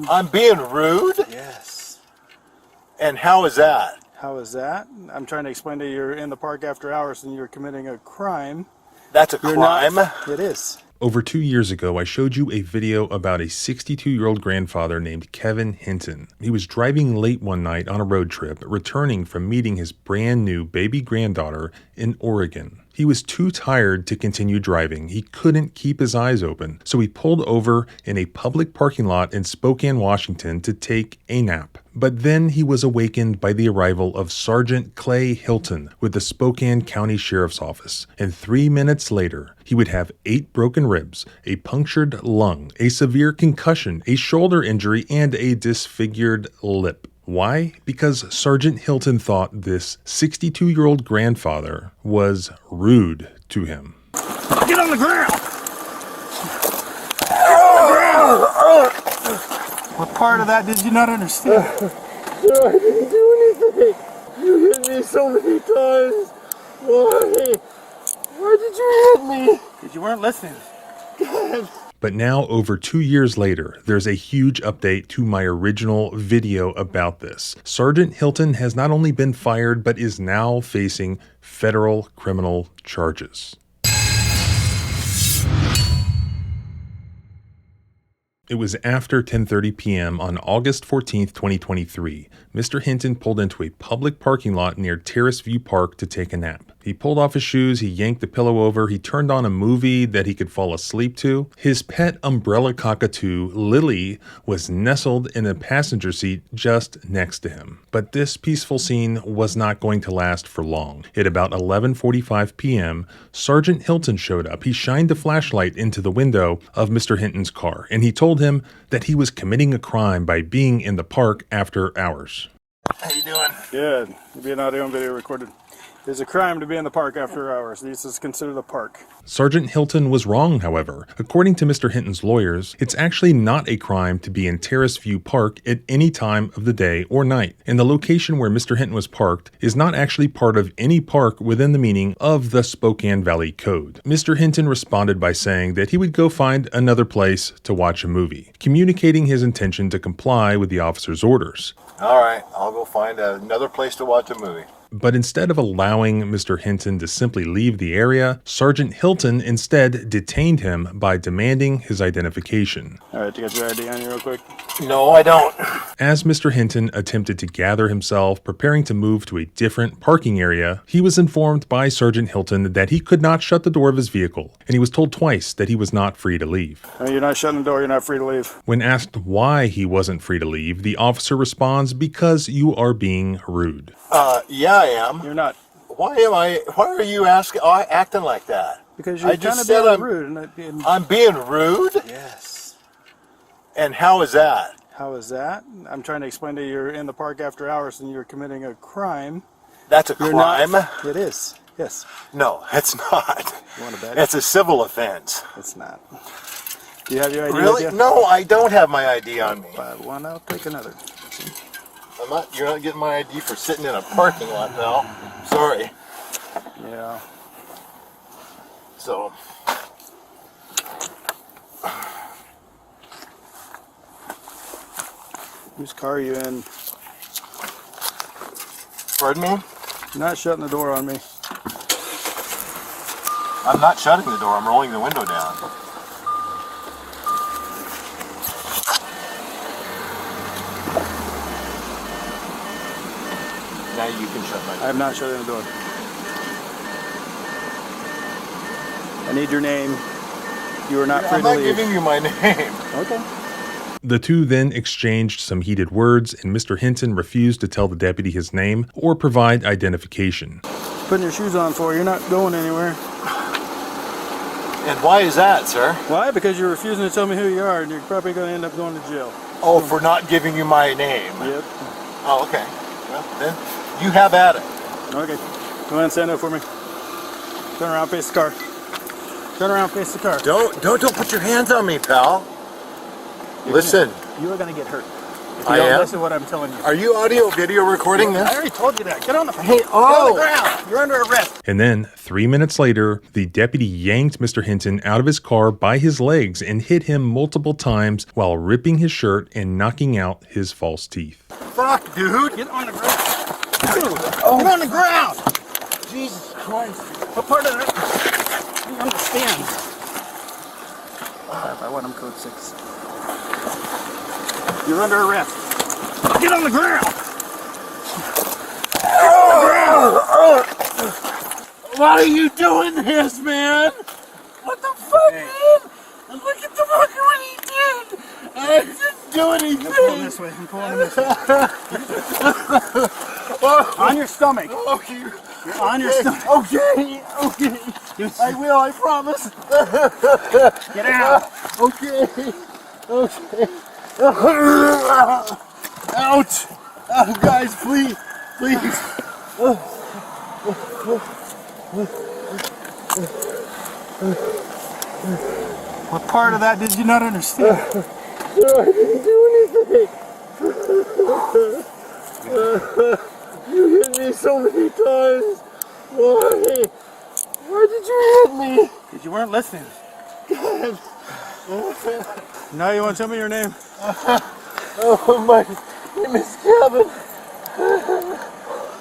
I'm being rude? Yes. And how is that? How is that? I'm trying to explain to you, you're in the park after hours and you're committing a crime. That's a You're crime? not. It is. Over 2 years ago, I showed you a video about a 62-year-old grandfather named Kevin Hinton. He was driving late one night on a road trip, returning from meeting his brand new baby granddaughter in Oregon. He was too tired to continue driving. He couldn't keep his eyes open, so he pulled over in a public parking lot in Spokane, Washington to take a nap. But then he was awakened by the arrival of Sergeant Clay Hilton with the Spokane County Sheriff's Office. And 3 minutes later, he would have 8 broken ribs, a punctured lung, a severe concussion, a shoulder injury, and a disfigured lip. Why? Because Sergeant Hilton thought this 62-year-old grandfather was rude to him. Get on the ground! What part of that did you not understand? I didn't do anything. You hit me so many times. Why? Why did you hit me? Because you weren't listening. God. But now, over 2 years later, there's a huge update to my original video about this. Sergeant Hilton has not only been fired, but is now facing federal criminal charges. It was after 10:30 p.m. on August 14th, 2023. Mr. Hinton pulled into a public parking lot near Terrace View Park to take a nap. He pulled off his shoes, he yanked the pillow over, he turned on a movie that he could fall asleep to. His pet umbrella cockatoo, Lily, was nestled in the passenger seat just next to him. But this peaceful scene was not going to last for long. At about 11:45 p.m., Sergeant Hilton showed up. He shined a flashlight into the window of Mr. Hinton's car, and he told him that he was committing a crime by being in the park after hours. How you doing? Good. You're being audio and video recorded. It's a crime to be in the park after hours. This is considered a park. Sergeant Hilton was wrong, however. According to Mr. Hinton's lawyers, it's actually not a crime to be in Terrace View Park at any time of the day or night. And the location where Mr. Hinton was parked is not actually part of any park within the meaning of the Spokane Valley Code. Mr. Hinton responded by saying that he would go find another place to watch a movie, communicating his intention to comply with the officer's orders. All right, I'll go find another place to watch a movie. But instead of allowing Mr. Hinton to simply leave the area, Sergeant Hilton instead detained him by demanding his identification. All right, you got your ID on you real quick? No, I don't. As Mr. Hinton attempted to gather himself, preparing to move to a different parking area, he was informed by Sergeant Hilton that he could not shut the door of his vehicle, and he was told twice that he was not free to leave. You're not shutting the door, you're not free to leave. When asked why he wasn't free to leave, the officer responds, "Because you are being rude." Yeah, I am. You're not. Why are you acting like that? Because you're I kind just of said being I'm rude. I'm being rude? Yes. And how is that? How is that? I'm trying to explain to you, you're in the park after hours and you're committing a crime. That's a You're crime? not. It is. Yes. No, it's not. You want to bet? It's a civil offense. It's not. Do you have your ID? Really? with you? No, I don't have my ID on me. Buy one, I'll take another. You're not getting my ID for sitting in a parking lot now. Sorry. Yeah. So. Whose car are you in? Pardon me? You're not shutting the door on me. I'm not shutting the door. I'm rolling the window down. Now you can shut my door. I am not shutting the door. I need your name. You are not free I'm to not leave. giving you my name. Okay. The two then exchanged some heated words, and Mr. Hinton refused to tell the deputy his name or provide identification. Putting your shoes on for you. You're not going anywhere. And why is that, sir? Why? Because you're refusing to tell me who you are, and you're probably going to end up going to jail. Oh, for not giving you my name. Yep. Oh, okay. Well, then you have at it. Okay. Go ahead and stand up for me. Turn around, face the car. Turn around, face the car. Don't put your hands on me, pal. Listen. You are going to get hurt. If you don't listen to what I'm telling you. Are you audio video recording this? I already told you that. Get on the Hey, Get on the ground. You're under arrest. And then, 3 minutes later, the deputy yanked Mr. Hinton out of his car by his legs and hit him multiple times while ripping his shirt and knocking out his false teeth. Fuck, dude. Get on the ground. Dude, get on the ground. Jesus Christ. What part of that? I don't understand. I want him code 6. You're under arrest. Get on the ground. Why are you doing this, man? What the fuck, man? And look at the fucker what he did. I didn't do anything. I'm pulling this way. I'm pulling this way. On your stomach. Okay. You're on your stomach. Okay. I will, I promise. Get out. Okay. Ouch. Oh, guys, please. What part of that did you not understand? I didn't do anything. You hit me so many times. Why? Why did you hit me? Because you weren't listening. God. Now you want to tell me your name? Oh, my name is Kevin.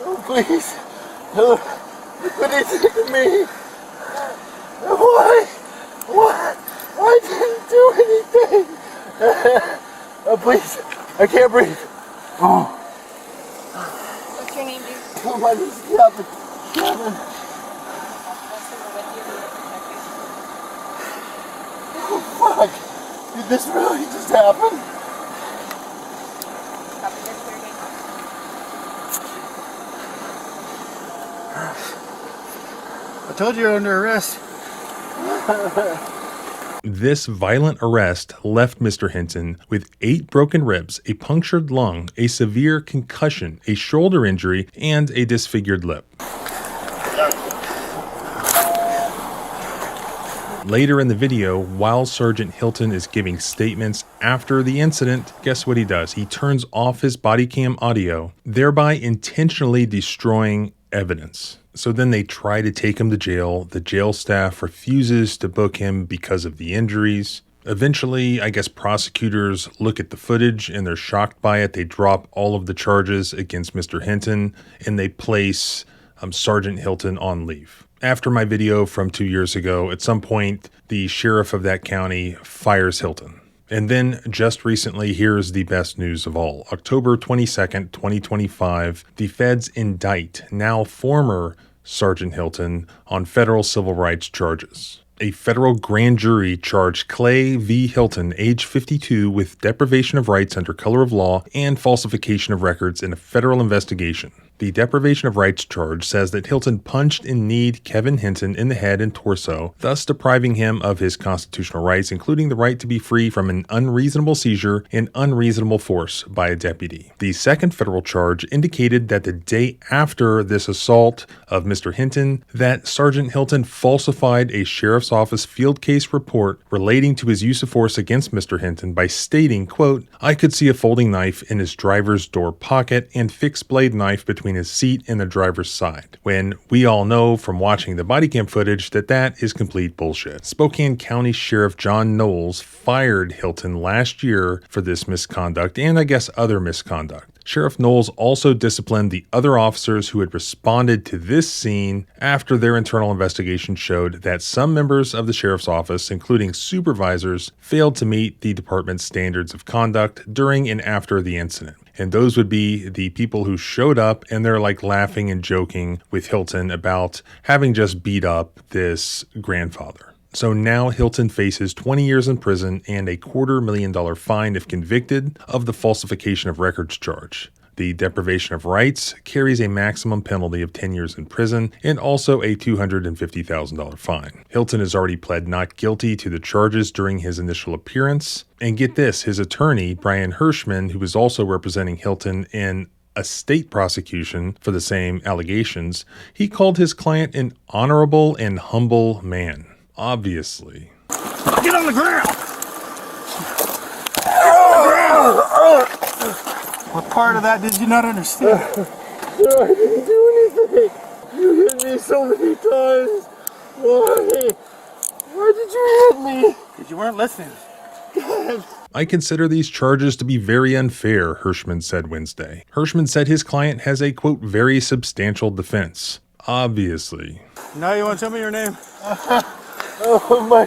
Oh, please. What is it to me? Why? I didn't do anything. Oh, please. I can't breathe. Oh. What's your name, dude? Oh, my name is Kevin. Kevin. Oh, fuck. Did this really just happen? I told you you're under arrest. This violent arrest left Mr. Hinton with 8 broken ribs, a punctured lung, a severe concussion, a shoulder injury, and a disfigured lip. Later in the video, while Sergeant Hilton is giving statements after the incident, guess what he does? He turns off his body cam audio, thereby intentionally destroying evidence. So then they try to take him to jail. The jail staff refuses to book him because of the injuries. Eventually, I guess prosecutors look at the footage and they're shocked by it. They drop all of the charges against Mr. Hinton and they place Sergeant Hilton on leave. After my video from 2 years ago, at some point, the sheriff of that county fires Hilton. And then just recently, here's the best news of all. October 22nd, 2025, the feds indict now former Sergeant Hilton on federal civil rights charges. A federal grand jury charged Clay V. Hilton, age 52, with deprivation of rights under color of law and falsification of records in a federal investigation. The deprivation of rights charge says that Hilton punched and kneed Kevin Hinton in the head and torso, thus depriving him of his constitutional rights, including the right to be free from an unreasonable seizure and unreasonable force by a deputy. The second federal charge indicated that the day after this assault of Mr. Hinton, that Sergeant Hilton falsified a sheriff's office field case report relating to his use of force against Mr. Hinton by stating, quote, "I could see a folding knife in his driver's door pocket and fixed blade knife between his seat and the driver's side," when we all know from watching the body cam footage that that is complete bullshit. Spokane County Sheriff John Knowles fired Hilton last year for this misconduct and I guess other misconduct. Sheriff Knowles also disciplined the other officers who had responded to this scene after their internal investigation showed that some members of the sheriff's office, including supervisors, failed to meet the department's standards of conduct during and after the incident. And those would be the people who showed up and they're like laughing and joking with Hilton about having just beat up this grandfather. So now Hilton faces 20 years in prison and a $250,000 fine if convicted of the falsification of records charge. The deprivation of rights carries a maximum penalty of 10 years in prison and also a $250,000 fine. Hilton has already pled not guilty to the charges during his initial appearance. And get this, his attorney, Brian Hirschman, who was also representing Hilton in a state prosecution for the same allegations, he called his client an honorable and humble man. Obviously. Get on the ground! Get on the ground! part of that did you not understand? Sir, I didn't do anything. You hit me so many times. Why? Why did you hit me? Because you weren't listening. I consider these charges to be very unfair, Hirschman said Wednesday. Hirschman said his client has a, quote, very substantial defense. Obviously. Now you want to tell me your name? Oh, my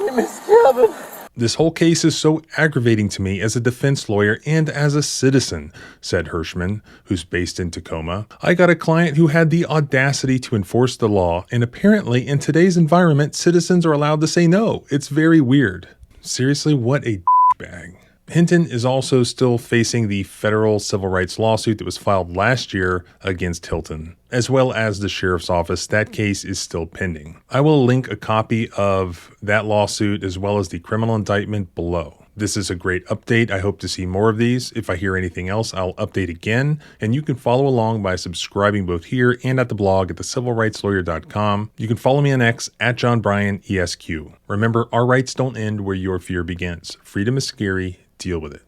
name is Kevin. This whole case is so aggravating to me as a defense lawyer and as a citizen, said Hirschman, who's based in Tacoma. I got a client who had the audacity to enforce the law, and apparently in today's environment, citizens are allowed to say no. It's very weird. Seriously, what a bag. Hinton is also still facing the federal civil rights lawsuit that was filed last year against Hilton, as well as the sheriff's office. That case is still pending. I will link a copy of that lawsuit as well as the criminal indictment below. This is a great update. I hope to see more of these. If I hear anything else, I'll update again. And you can follow along by subscribing both here and at the blog at thecivilrightslawyer.com. You can follow me on X at JohnBryanESQ. Remember, our rights don't end where your fear begins. Freedom is scary. Deal with it.